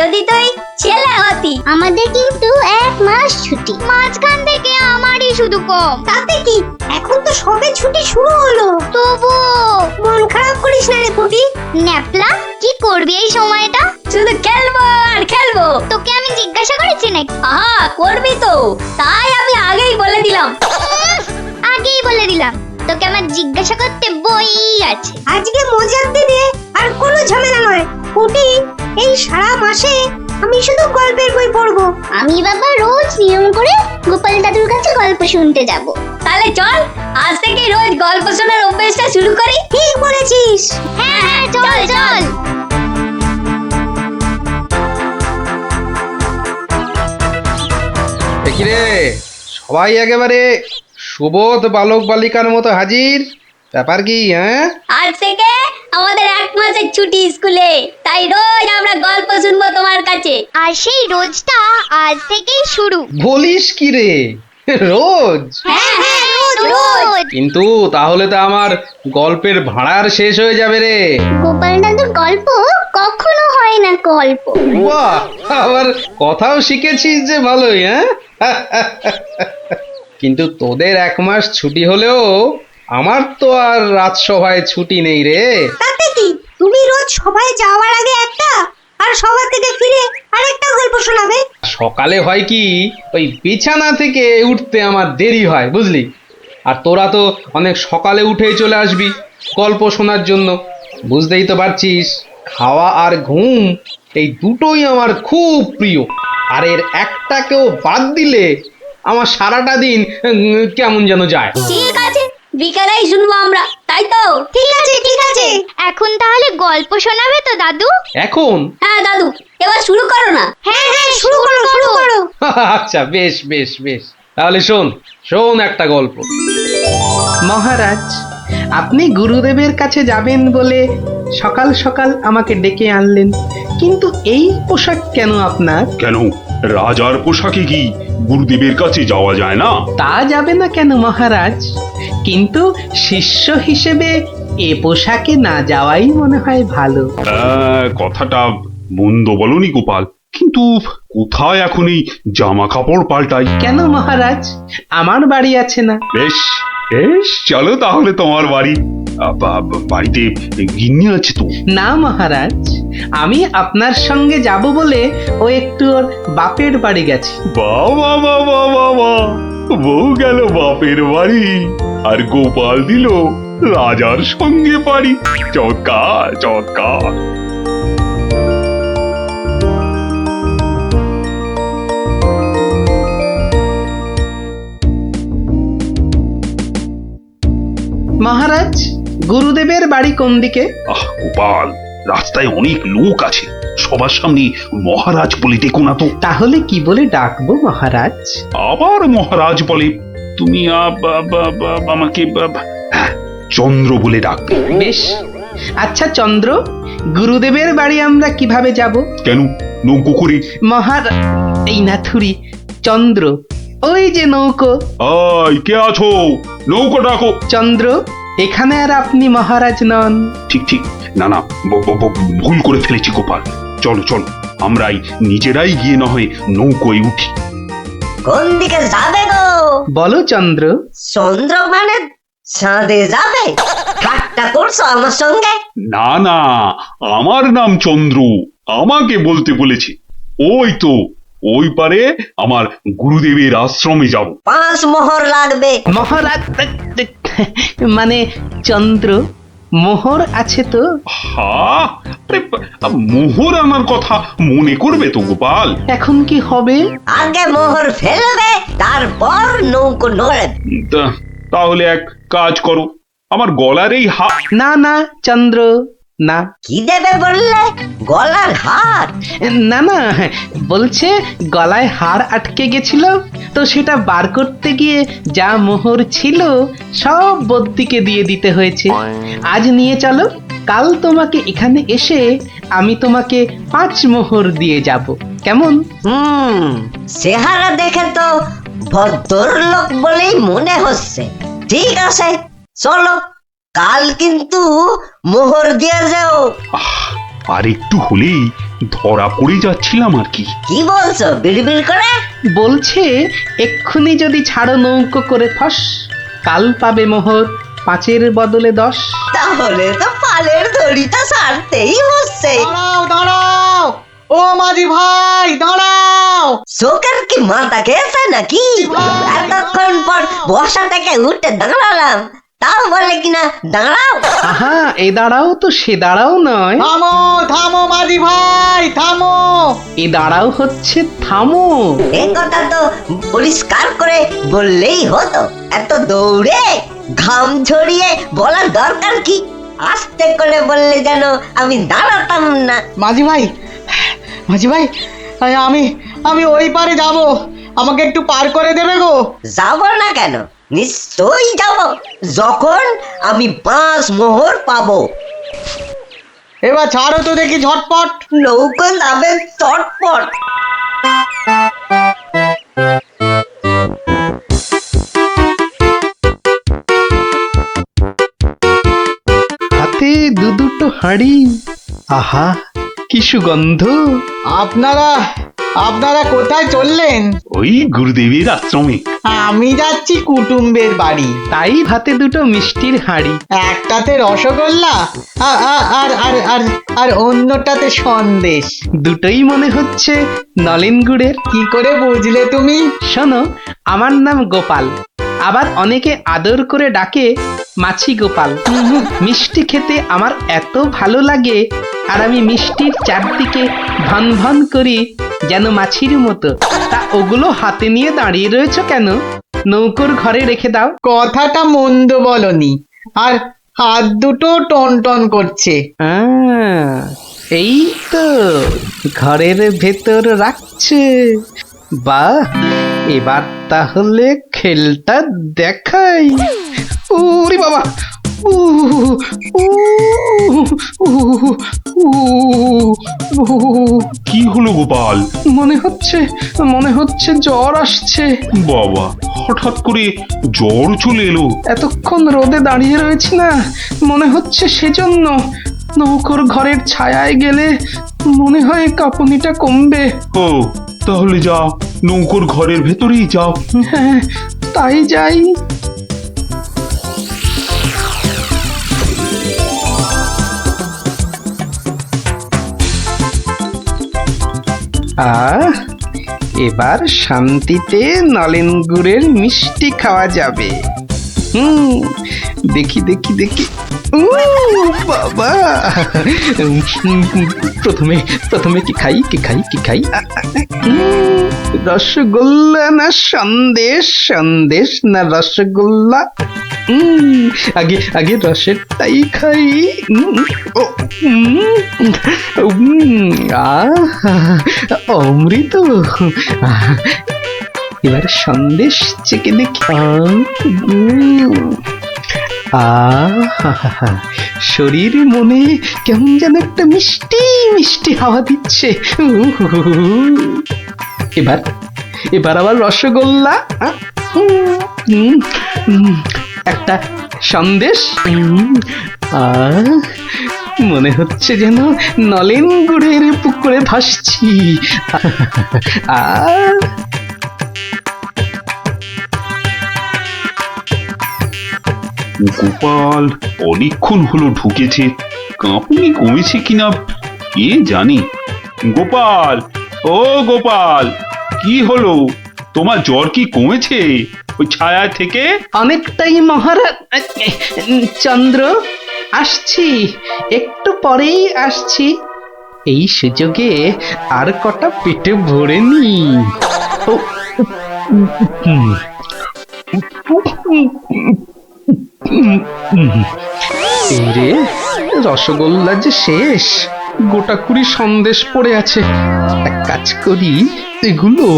Speaker 9: যদি তুই ছেলে হতি।
Speaker 5: আমাদের কিন্তু 1 মাস ছুটি, মাঝখান থেকে আমারই শুধু কম।
Speaker 9: তাতে কি, এখন তো সবে ছুটি শুরু হলো।
Speaker 5: তবু
Speaker 9: মন খারাপ করিস না রে পুটি।
Speaker 5: ন্যাপলা, কি করবি এই সময়টা?
Speaker 9: শুধু খেলবো আর খেলবো।
Speaker 5: তোকে আমি জিজ্ঞাসা করেছি নাকি?
Speaker 9: আহা, করবি তো, তাই আমি আগেই বলে দিলাম।
Speaker 5: আগেই বলে দিলাম, তোকে আমার জিজ্ঞাসা করতে বই আছে।
Speaker 9: আজকে মজার দিনে আর কোনো ঝামেলা নয় পুটি। এই সারা মাসে আমি শুধু গল্পের বই পড়বো।
Speaker 5: আমি বাবা রোজ নিয়ম করে গোপাল দাদুর কাছে গল্প শুনতে যাব।
Speaker 9: তাহলে চল, আজ থেকে রোজ গল্প শোনার অভ্যাসটা শুরু করি। ঠিক বলেছিস।
Speaker 5: হ্যাঁ হ্যাঁ, চল চল।
Speaker 2: দেখি রে, সবাই একেবারে সুবোধ বালক বালিকার মতো হাজির। ব্যাপার কি? হ্যাঁ,
Speaker 9: আজ থেকে আমাদের 1 মাসের ছুটি স্কুলে, তাই রোজ আমরা গল্প শুনবো তোমার কাছে।
Speaker 5: আর সেই রোজটা আজ থেকেই শুরু।
Speaker 2: বলিস কি রে, রোজ?
Speaker 9: হ্যাঁ হ্যাঁ, রোজ
Speaker 5: রোজ।
Speaker 2: কিন্তু তাহলে তো আমার গল্পের ভাড়ার শেষ হয়ে যাবে রে।
Speaker 5: গোপাল দাদুর গল্প কখনো হয় না গল্প।
Speaker 2: বাহ, আবার কথাও শিখেছিস যে ভালোই। হ্যাঁ, কিন্তু তোদের 1 মাস ছুটি হলেও আমার তো আর রাজসভায় ছুটি নেই রে।
Speaker 9: তাতে কি, তুমি রোজ সবাই যাওয়ার আগে একটা আর সভা থেকে ফিরে আরেকটা গল্প শোনাবে।
Speaker 2: সকালে হয় কি, ওই বিছানা থেকে উঠতে আমার দেরি হয় বুঝলি। আর তোরা তো অনেক সকালে উঠেই চলে আসবি গল্প শোনার জন্য। বুঝতেই তো পারছিস, খাওয়া আর ঘুম এই দুটোই আমার খুব প্রিয়। আর এর একটাকেও বাদ দিলে আমার সারাটা দিন কেমন যেন যায়।
Speaker 9: ঠিক আছে, বিকালেই শুনবো আমরা, তাই তো? ঠিক আছে ঠিক আছে।
Speaker 5: এখন তাহলে গল্প শোনাবে তো দাদু?
Speaker 2: এখন?
Speaker 9: হ্যাঁ দাদু, এবার শুরু করো না। হ্যাঁ হ্যাঁ, শুরু করো শুরু করো।
Speaker 2: আচ্ছা, বেশ বেশ বেশ, তাহলে শোন শোন একটা গল্প। মহারাজ, আপনি গুরুদেবের কাছে যাবেন বলে সকাল সকাল আমাকে ডেকে আনলেন, কিন্তু এই পোশাক কেন আপনার?
Speaker 1: কেন, রাজার পোশাকে কি গুরুদেবের কাছে যাওয়া যায় না?
Speaker 2: তা যাবে না কেন মহারাজ, কিন্তু শিষ্য হিসেবে এ পোশাকে না যাওয়াই মনে হয় ভালো।
Speaker 1: কথাটা মন্দ বলনি গোপাল, কিন্তু কোথায় এখন এই জামা কাপড় পাল্টাই?
Speaker 2: কেন মহারাজ, আমার বাড়ি আছে না?
Speaker 1: বেশ বেশ, চলো তাহলে তোমার বাড়ি। বাড়িতে গিন্নি আছে তো?
Speaker 2: না মহারাজ, আমি আপনার সঙ্গে যাব বলে ও একটু ওর বাপের বাড়ি গেছে।
Speaker 1: বাবা বাবা বাবা, বউ গেল বাপের বাড়ি আর গোপাল দিল রাজার সঙ্গে বাড়ি। চমৎকার চমৎকার।
Speaker 2: মহারাজ, গুরুদেবের বাড়ি কোন দিকে?
Speaker 1: গোপাল, রাস্তায় অনেক লোক আছে, সবার সামনে মহারাজ বলে ডেকো না তো।
Speaker 2: তাহলে কি বলে ডাকবো মহারাজ?
Speaker 1: আবার মহারাজ বলে? তুমি আমাকে হ্যাঁ, চন্দ্র বলে ডাকবে।
Speaker 2: বেশ, আচ্ছা চন্দ্র, গুরুদেবের বাড়ি আমরা কিভাবে যাব?
Speaker 1: কেন, নৌকো করে?
Speaker 2: এই নাথুরি, চন্দ্র, ওই যে নৌকো।
Speaker 1: কে আছো? নৌকো ডাকো।
Speaker 2: চন্দ্র, এখানে আর আপনি মহারাজ নন।
Speaker 1: ঠিক ঠিক, না না, ভুল করে ফেলেছি গোপাল। চলো চলো, আমরাই নিজেরাই গিয়ে না হয় নৌকোয় উঠি।
Speaker 10: কোন দিকে যাবে গো?
Speaker 2: বলো চন্দ্র।
Speaker 10: চন্দ্র মানে চাঁদে যাবে? ঠাট্টা করছো আমার সঙ্গে?
Speaker 1: না না, আমার নাম চন্দ্র, আমাকে বলতে বলেছে। ওই তো ওই পারে আমার গুরুদেবের আশ্রমে যাব।
Speaker 10: 5 মোহর লাগবে।
Speaker 2: মহারাজ মানে চন্দ্র, মোহর আছে তো?
Speaker 1: মোহর আনার কথা মনে করবে তো গোপাল।
Speaker 2: এখন কি হবে?
Speaker 10: আগে মোহর ফেলবে, তারপর নৌকো নড়বে।
Speaker 1: তাহলে এক কাজ করো, আমার গলার এই
Speaker 2: না না চন্দ্র, না।
Speaker 10: কি দেবে বললে? গলার হার?
Speaker 2: না না, বলছে গলায় হার আটকে গেছিল, তো সেটা বার করতে গিয়ে যা মোহর ছিল সব বদ্যিকে দিয়ে দিতে হয়েছে। আজ নিয়ে চলো, কাল তোমাকে এখানে এসে আমি তোমাকে 5 মোহর দিয়ে যাব, কেমন?
Speaker 10: চেহারা দেখে তো ভদ্রলোক বলেই মনে হচ্ছে। ঠিক আছে, চলো, কাল কিন্তু মোহর দিয়ে যাও।
Speaker 1: আর একটু হলেই ধরা পড়ে যাচ্ছিলাম আর কি।
Speaker 10: কি বলছো বিড়বিড় করে?
Speaker 2: বলছে এক্ষুনি যদি ছাড়ো নৌকো করে ফস, কাল পাবে মোহর 5-এর বদলে 10।
Speaker 10: তাহলে তো পালের দড়িটা ছাড়তেই হচ্ছে।
Speaker 3: দাঁড়াও দাঁড়াও, ও মাঝি ভাই দাঁড়াও।
Speaker 10: চোখের কি মাথা খেয়েছে নাকি? এতক্ষণ পর বসা থেকে উঠে দাঁড়ালাম, তাও বলে কিনা দাঁড়াও।
Speaker 2: আহা, এ দাঁড়াও তো সে দাঁড়াও নয়।
Speaker 3: থামো থামো মাঝি ভাই, থামো।
Speaker 2: এ দাঁড়াও হচ্ছে থামো।
Speaker 10: এ কথা তো পরিষ্কার করে বললেই হতো। এত দৌড়ে ঘাম ঝরিয়ে বলার দরকার কি? আস্তে করে বললে যেন আমি দাঁড়াতাম না।
Speaker 3: মাঝি ভাই, মাঝি ভাই, আমি ওই পারে যাব, আমাকে একটু পার করে দেবে গো?
Speaker 10: যাব না কেন, নিশ্চয়ই যাব, যখন আমি 5 মোহর পাবো।
Speaker 3: এবার ছাড়ো তো দেখি ঝটপট।
Speaker 10: নৌকো যাবে চটপট।
Speaker 2: হাতে দুটো হাঁড়ি, আহা কি সুগন্ধ।
Speaker 3: আপনারা কোথায় চললেন?
Speaker 1: ওই গুরুদেবের আশ্রমে।
Speaker 3: আমি যাচ্ছি কুটুম্বের বাড়ি।
Speaker 2: তাই ভাতে দুটো মিষ্টির হাঁড়ি।
Speaker 3: একটাতে রসগোল্লা আর আর আর আর অন্যটাতে সন্দেশ।
Speaker 2: দুটোই মনে হচ্ছে নলেন গুড়ের।
Speaker 3: কি করে বুঝলে তুমি?
Speaker 2: শোনো, আমার নাম গোপাল, আবার অনেকে আদর করে ডাকে মাছি গোপাল। মিষ্টি খেতে আমার এত ভালো লাগে, আর আমি মিষ্টির চারদিকে ভন ভন করি যেন মাছির মতো। তা ওগুলো হাতে নিয়ে দাঁড়িয়ে রয়েছো কেন? নৌকোর ঘরে রেখে দাও।
Speaker 3: কথাটা মন্দ বলনি, আর হাত দুটো টন টন করছে।
Speaker 2: এই তো ঘরের ভেতর রাখছে। বাহ, এবার তাহলে খেলটা দেখাই। ওরে বাবা, উহ, উহ, উহ, উহ।
Speaker 1: কি হলো গোপাল?
Speaker 2: মনে হচ্ছে জ্বর আসছে।
Speaker 1: বাবা, হঠাৎ করে জ্বর চলে এলো?
Speaker 2: এতক্ষণ রোদে দাঁড়িয়ে রয়েছি না, মনে হচ্ছে সেজন্য। নৌকোর ঘরের ছায়ায় গেলে মনে হয় কাঁপুনিটা কমবে।
Speaker 1: ও, তাহলে যাও, নৌকোর ঘরের ভেতরেই যাও।
Speaker 2: হ্যাঁ, তাই যাই। এবার শান্তিতে নলেন গুড়ের মিষ্টি খাওয়া যাবে। দেখি দেখি দেখি। বাবা, প্রথমে কি খাই কি খাই কি খাই? রসগোল্লা না সন্দেশ? সন্দেশ না রসগোল্লা? আগে রসেরটাই খাই। অমৃত। এবার সন্দেশ চেকে দেখি। শরীর মনে কেমন যেন একটা মিষ্টি মিষ্টি হাওয়া দিচ্ছে। এবার আবার রসগোল্লা, একটা সন্দেশ। মনে হচ্ছে যেন নলেন গুড়ের পুকুরে ভাসছি।
Speaker 1: গোপাল অনেকক্ষণ হলো ঢুকেছে, কাঁপুনি কমেছে কিনা কে জানি। গোপাল, ও গোপাল, কি হলো? তোমার জ্বর কি কমেছে ওই ছায়া থেকে?
Speaker 2: অনেকটাই মহারাজ। চন্দ্র, আসছি, একটু পরেই আসছি। এই সুযোগে আর কটা পেটে ভরে নি। রে, রসগোল্লা যে শেষ, গোটা কুড়ি সন্দেশ পড়ে আছে। এক কাজ করি, এগুলো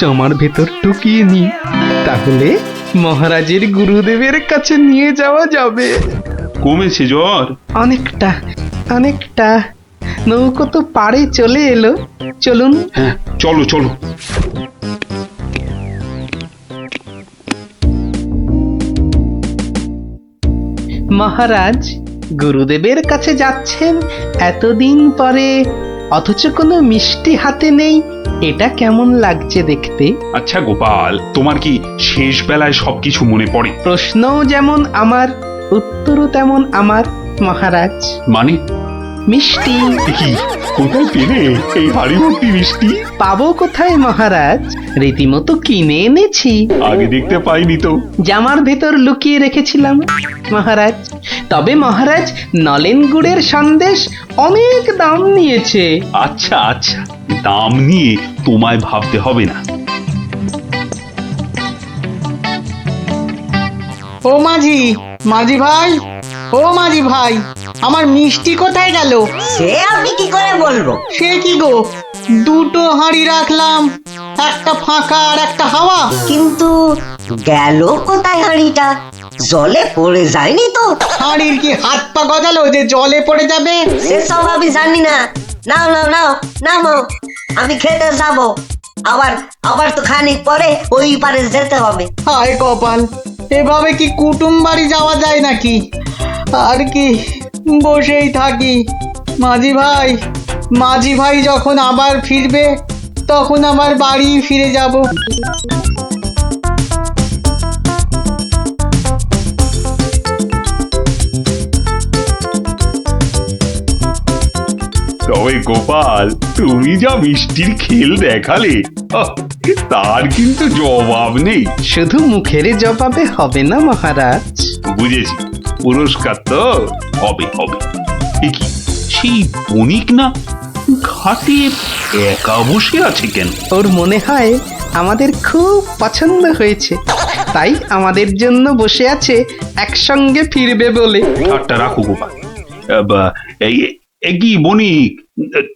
Speaker 2: জামার ভেতর ঢুকিয়ে নি, তাহলে মহারাজের গুরুদেবের কাছে নিয়ে যাওয়া যাবে।
Speaker 1: কমেছে জ্বর?
Speaker 2: অনেকটা। নৌকো তো পাড়ে চলে এলো, চলুন।
Speaker 1: হ্যাঁ, চলো চলো।
Speaker 2: মহারাজ, গুরুদেবের কাছে যাচ্ছেন এতদিন পরে, অথচ কোনো মিষ্টি হাতে নেই। এটা কেমন লাগছে দেখতে?
Speaker 1: আচ্ছা গোপাল, তোমার কি শেষ বেলায় সবকিছু মনে পড়ে?
Speaker 2: প্রশ্নও যেমন আমার, উত্তরও তেমন আমার মহারাজ।
Speaker 1: মানে?
Speaker 2: মিষ্টি।
Speaker 1: কি, কোথায় পেলে এই হাড়ি ভর্তি মিষ্টি?
Speaker 2: পাবো কোথায় মহারাজ, রীতিমতো কিনে এনেছি।
Speaker 1: আগে দেখতে পাইনি তো।
Speaker 2: জামার ভেতর লুকিয়ে রেখেছিলাম মহারাজ। তবে মহারাজ, নলেন গুড়ের সন্দেশ অনেক দাম নিয়েছে।
Speaker 1: আচ্ছা আচ্ছা, দাম নিয়ে তোমায় ভাবতে হবে না।
Speaker 3: ও মাঝি ভাই, ও মাঝি ভাই, আমার মিষ্টি কোথায় গেল?
Speaker 10: সে আমি কি করে বলবো?
Speaker 3: সে কি গো, দুটো হাঁড়ি রাখলাম, একটা ফাঁকা আর একটা হাওয়া।
Speaker 10: কিন্তু গেল কোথায় হাঁড়িটা? জলে পড়ে যায়নি তো?
Speaker 3: হাঁড়ির কি হাত পা গজালো যে জলে পড়ে যাবে?
Speaker 10: সেসব আমি জানি না। নাও, আমি খেতে যাবো। আবার তো খানিক পরে ওই পারে যেতে হবে।
Speaker 3: হায় কপাল, এভাবে কি কুটুম বাড়ি যাওয়া যায় নাকি? আর কি বসেই থাকি। মাঝি ভাই যখন আবার ফিরবে, তখন আবার বাড়ি ফিরে যাব।
Speaker 1: তবে গোপাল, তুমি যা মিষ্টির খেল দেখালে, তার কিন্তু জবাব নেই।
Speaker 2: শুধু মুখের জবাবে হবে না মহারাজ।
Speaker 1: বুঝেছি, পুরস্কার তো হবে। এ কি, সেই বণিক না ঘাটে একা বসে আছে কেন?
Speaker 2: ওর মনে হয় আমাদের খুব পছন্দ হয়েছে, তাই আমাদের জন্য বসে আছে, একসঙ্গে ফিরবে বলে।
Speaker 1: ঠাট্টা রাখো গোপাল। কি বণিক,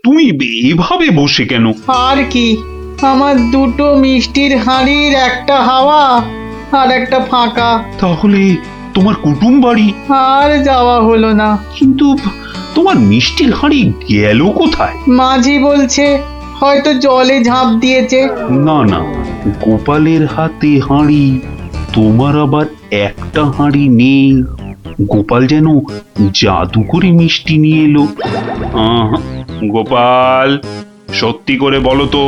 Speaker 1: তুমি এভাবে বসে কেন?
Speaker 3: আর কি, আমার দুটো মিষ্টির হাঁড়ির একটা হাওয়া আর একটা ফাঁকা।
Speaker 1: তাহলে তোমার কুটুম বাড়ি,
Speaker 11: আর যাওয়া হলো না।
Speaker 1: কিন্তু তোমার মিষ্টির হাঁড়ি গেল কোথায়?
Speaker 11: মাঝি বলছে হয়তো জলে ঝাঁপ দিয়েছে।
Speaker 1: না না, গোপালের হাতে হাঁড়ি, তোমার আবার একটা হাঁড়ি নেই। গোপাল যেন জাদু করে মিষ্টি নিয়ে এলো। গোপাল, সত্যি করে বলো তো,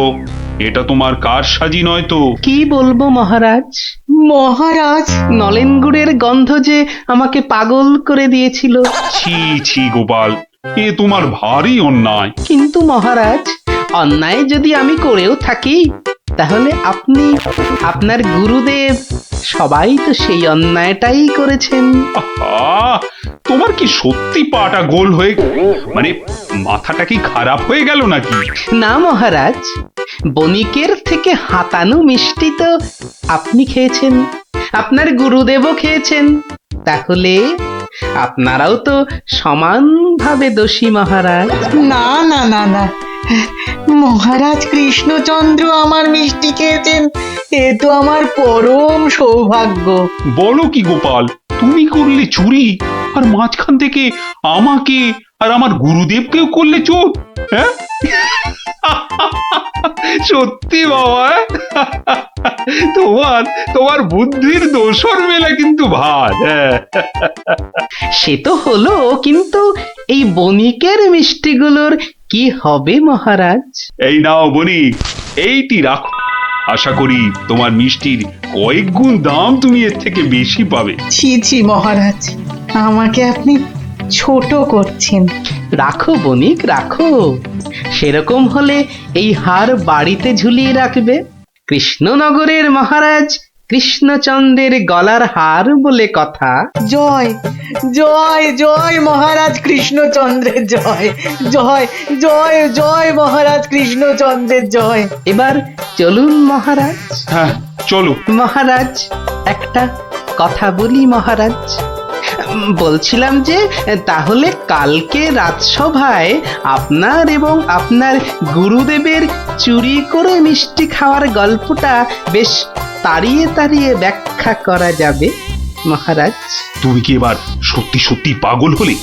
Speaker 1: এটা তোমার কার সাজি নয় তো?
Speaker 2: কি বলবো মহারাজ?
Speaker 11: মহারাজ,
Speaker 2: নলেন গুড়ের গন্ধ যে আমাকে পাগল করে দিয়েছিল।
Speaker 1: ছি ছি গোপাল, এ তোমার ভারী অন্যায়।
Speaker 2: কিন্তু মহারাজ, অন্যায় যদি আমি করেও থাকি, তাহলে আপনি, আপনার গুরুদেব, সবাই তো সেই অন্যায়টাই করেছেন।
Speaker 1: আহা, তোমার কি সত্যি পাটা গোল হয়ে, মানে মাথাটা কি খারাপ হয়ে গেল নাকি?
Speaker 2: না মহারাজ, বণিকের থেকে হাতানো মিষ্টি তো আপনি খেয়েছেন, আপনার গুরুদেবও খেয়েছেন, তাহলে আপনারাও তো সমানভাবে দোষী মহারাজ।
Speaker 11: না না না না, মহারাজ কৃষ্ণচন্দ্র আমার মিষ্টি খেয়েছেন, এ তো আমার পরম সৌভাগ্য।
Speaker 1: বলো কি গোপাল, তুমি করলে চুরি, আর মাঝখান থেকে আমাকে আর আমার গুরুদেবকেও করলে চোর? হ্যাঁ? সত্যি বাবা, তোমার তোমার বুদ্ধির দোসর মেলা কিন্তু ভার। হ্যাঁ,
Speaker 2: সে তো হলো, কিন্তু এই বণিকের মিষ্টিগুলোর কি হবে মহারাজ?
Speaker 1: এই নাও বণিক, এইটি রাখো। আশা করি তোমার মিষ্টির কয়েক গুণ দাম তুমি এর থেকে বেশি পাবে।
Speaker 11: ছি ছি মহারাজ, আমাকে আপনি ছোট করছেন।
Speaker 2: রাখো বণিক, রাখো। সেরকম হলে এই হার বাড়িতে ঝুলিয়ে রাখবে। কৃষ্ণনগরের মহারাজ কৃষ্ণচন্দ্রের গলার হার বলে কথা।
Speaker 11: জয় জয় জয় মহারাজ কৃষ্ণচন্দ্রের জয়, জয় জয় জয় মহারাজ কৃষ্ণচন্দ্রের জয়।
Speaker 2: এবার চলুন মহারাজ।
Speaker 1: হ্যাঁ, চলো।
Speaker 2: মহারাজ, একটা কথা বলি মহারাজ। বলছিলাম যে, তাহলে কালকে রাজসভায় আপনার এবং আপনার গুরুদেবের চুরি করে মিষ্টি খাওয়ার গল্পটা বেশ তাড়িয়ে তাড়িয়ে ব্যাখ্যা করা যাবে মহারাজ।
Speaker 1: তুমি কি এবার সত্যি সত্যি পাগল হলে?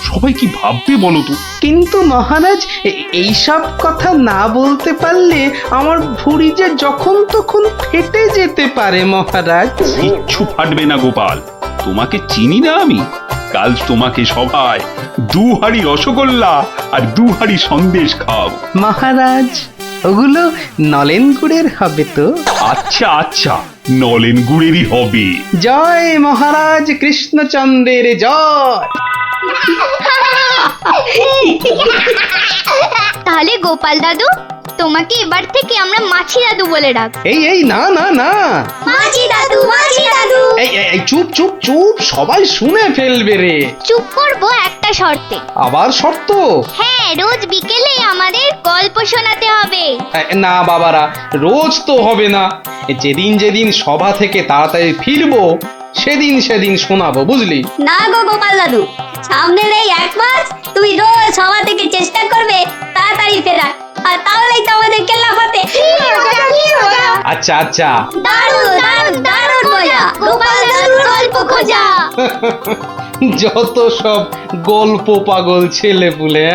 Speaker 1: সবাই কি ভাববে বলো তো?
Speaker 2: কিন্তু মহারাজ, এইসব কথা না বলতে পারলে আমার ভুঁড়ি যে যখন তখন ফেটে যেতে পারে মহারাজ।
Speaker 1: কিচ্ছু ফাটবে না গোপাল, তোমাকে চিনি না আমি? কাল তোমাকে সবাই 2 হাঁড়ি রসগোল্লা আর 2 হাঁড়ি সন্দেশ খাও।
Speaker 2: মহারাজ, ওগুলো নলেন গুড়ের হবে তো?
Speaker 1: আচ্ছা আচ্ছা, নলেন গুড়েরই হবে।
Speaker 2: জয় মহারাজ কৃষ্ণচন্দ্রের জয়।
Speaker 5: তাহলে গোপাল দাদু, তোমাকে এবার থেকে আমরা মাছি দাদু বলে ডাক।
Speaker 2: এই এই, না না না,
Speaker 5: মাছি দাদু, মাছি দাদু।
Speaker 2: এই চুপ চুপ চুপ, সবাই শুনে ফেলবে রে।
Speaker 5: চুপ করবো একটা শর্তে।
Speaker 2: আবার শর্ত?
Speaker 5: হ্যাঁ, রোজ বিকেলে আমাদের গল্প শোনাতে হবে।
Speaker 2: না বাবারা, রোজ তো হবে না। যেদিন যেদিন সভা থেকে তাড়াতাড়ি ফিরবো, সেদিন সেদিন শোনাবো, বুঝলি?
Speaker 12: না গো গোপাল দাদু, সামনের এই 1 মাস তুমি রোজ সভা থেকে চেষ্টা করবে তাড়াতাড়ি ফেরার, আর তাহলেই তো আমাদের কেল্লাফাতে।
Speaker 2: আচ্ছা আচ্ছা,
Speaker 12: দারুণ দারুণ দারুণ মজা, গোপাল দাদুর গল্প খোঁজা।
Speaker 2: যত সব গল্প পাগল ছেলে পুলে।